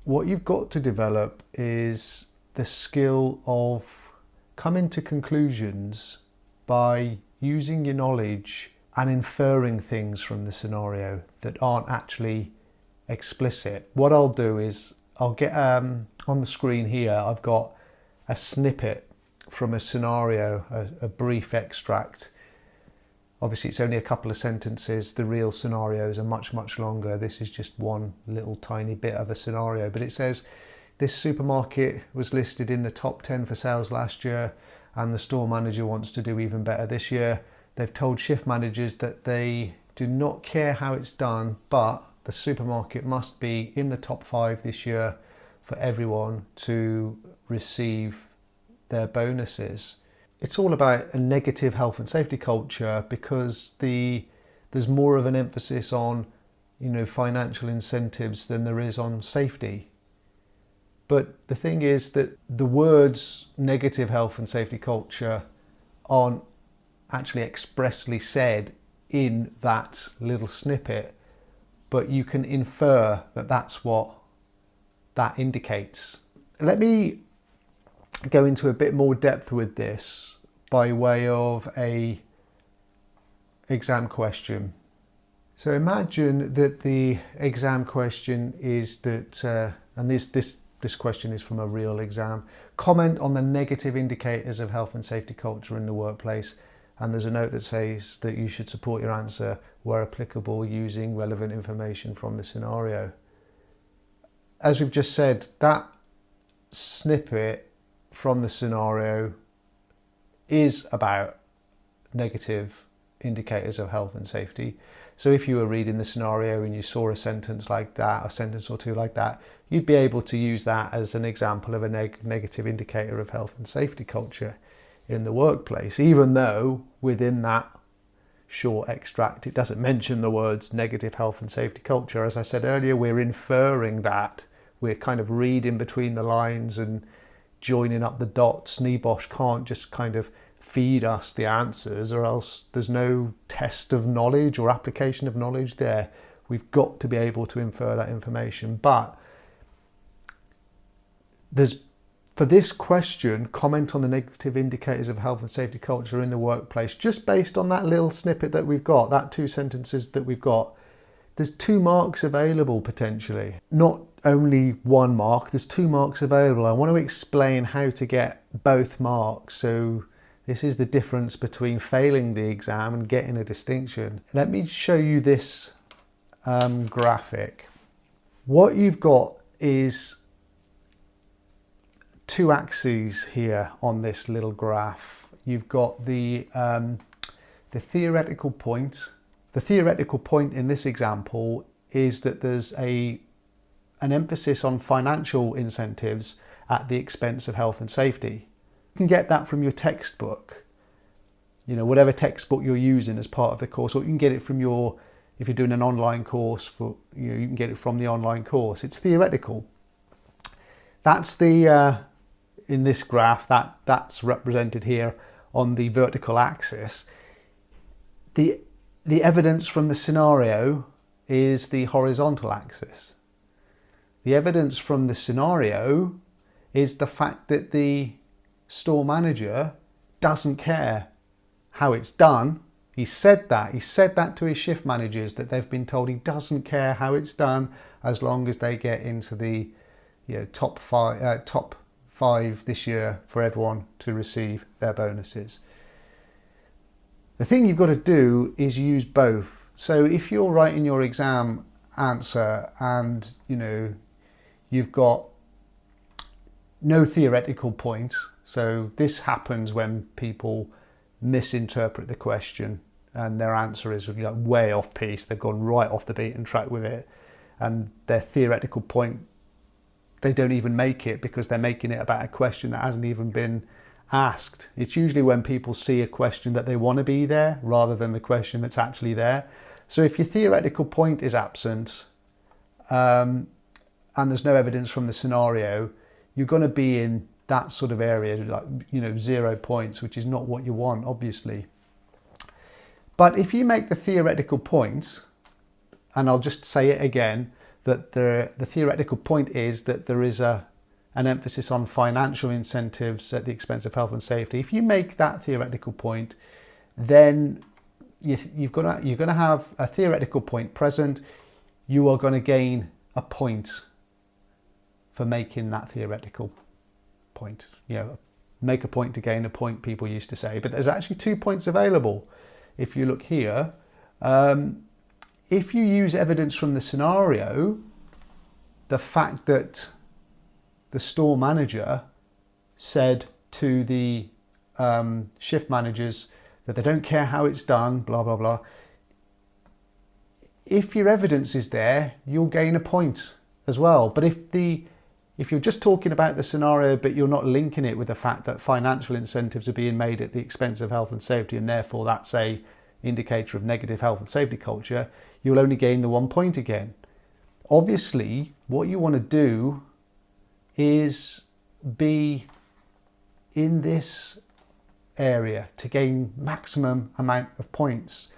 what you've got to develop is the skill of coming to conclusions by using your knowledge and inferring things from the scenario that aren't actually explicit. What I'll do is I'll get on the screen here, I've got a snippet from a scenario, a brief extract. Obviously it's only a couple of sentences. The real scenarios are much, much longer. This is just one little tiny bit of a scenario, but it says this supermarket was listed in the top 10 for sales last year and the store manager wants to do even better this year. They've told shift managers that they do not care how it's done, but the supermarket must be in the top 5 this year for everyone to receive their bonuses. It's all about a negative health and safety culture because there's more of an emphasis on, financial incentives than there is on safety. But the thing is that the words negative health and safety culture aren't actually expressly said in that little snippet, but you can infer that that's what that indicates. Let me go into a bit more depth with this by way of a exam question. So imagine that the exam question is that, and this question is from a real exam, comment on the negative indicators of health and safety culture in the workplace, and there's a note that says that you should support your answer where applicable using relevant information from the scenario. As we've just said, that snippet from the scenario is about negative indicators of health and safety. So if you were reading the scenario and you saw a sentence like that, a sentence or two like that, you'd be able to use that as an example of a negative indicator of health and safety culture in the workplace, even though within that short extract it doesn't mention the words negative health and safety culture. As I said earlier, we're inferring that. We're kind of reading between the lines and joining up the dots. NEBOSH can't just kind of feed us the answers, or else there's no test of knowledge or application of knowledge there. We've got to be able to infer that information. But for this question, comment on the negative indicators of health and safety culture in the workplace, just based on that little snippet that we've got, that 2 sentences that we've got, there's 2 marks available potentially. Not only 1 mark, there's 2 marks available. I want to explain how to get both marks. So this is the difference between failing the exam and getting a distinction. Let me show you this graphic. What you've got is 2 axes here on this little graph. You've got the theoretical point. The theoretical point in this example is that there's an emphasis on financial incentives at the expense of health and safety. You can get that from your textbook, whatever textbook you're using as part of the course, or you can get it from if you're doing an online course, you can get it from the online course. It's theoretical. That's in this graph, that's represented here on the vertical axis. The evidence from the scenario is the horizontal axis. The evidence from the scenario is the fact that the store manager doesn't care how it's done. He said that to his shift managers, that they've been told he doesn't care how it's done as long as they get into the top five this year for everyone to receive their bonuses. The thing you've got to do is use both. So if you're writing your exam answer and you've got no theoretical points, so this happens when people misinterpret the question and their answer is way off piece, they've gone right off the beaten track with it, and their theoretical point, they don't even make it because they're making it about a question that hasn't even been asked. It's usually when people see a question that they want to be there rather than the question that's actually there. So if your theoretical point is absent and there's no evidence from the scenario, you're going to be in that sort of area, like 0 points, which is not what you want, obviously. But if you make the theoretical points, and I'll just say it again, that the theoretical point is that there is an emphasis on financial incentives at the expense of health and safety. If you make that theoretical point, then you're going to have a theoretical point present. You are going to gain a point for making that theoretical point. Make a point to gain a point, people used to say. But there's actually 2 points available. If you look here, if you use evidence from the scenario, the fact that the store manager said to the shift managers that they don't care how it's done, blah, blah, blah. If your evidence is there, you'll gain a point as well. But if you're just talking about the scenario, but you're not linking it with the fact that financial incentives are being made at the expense of health and safety, and therefore that's a indicator of negative health and safety culture, you'll only gain the 1 point again. Obviously, what you want to do is be in this area to gain maximum amount of points.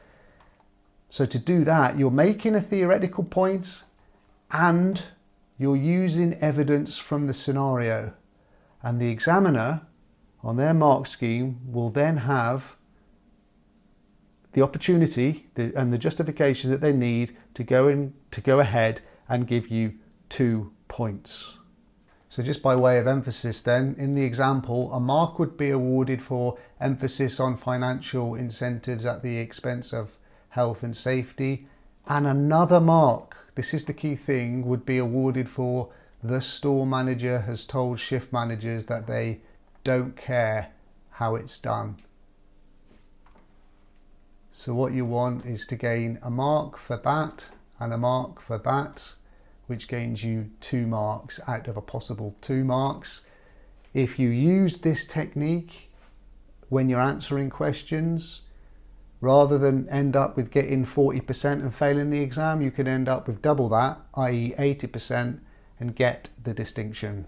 So to do that, you're making a theoretical point and you're using evidence from the scenario. And the examiner, on their mark scheme, will then have the opportunity and the justification that they need to go ahead and give you 2 points. So just by way of emphasis then, in the example, a mark would be awarded for emphasis on financial incentives at the expense of health and safety, and another mark, this is the key thing, would be awarded for the store manager has told shift managers that they don't care how it's done. So what you want is to gain a mark for that and a mark for that, which gains you 2 marks out of a possible 2 marks. If you use this technique when you're answering questions, rather than end up with getting 40% and failing the exam, you could end up with double that, i.e. 80%, and get the distinction.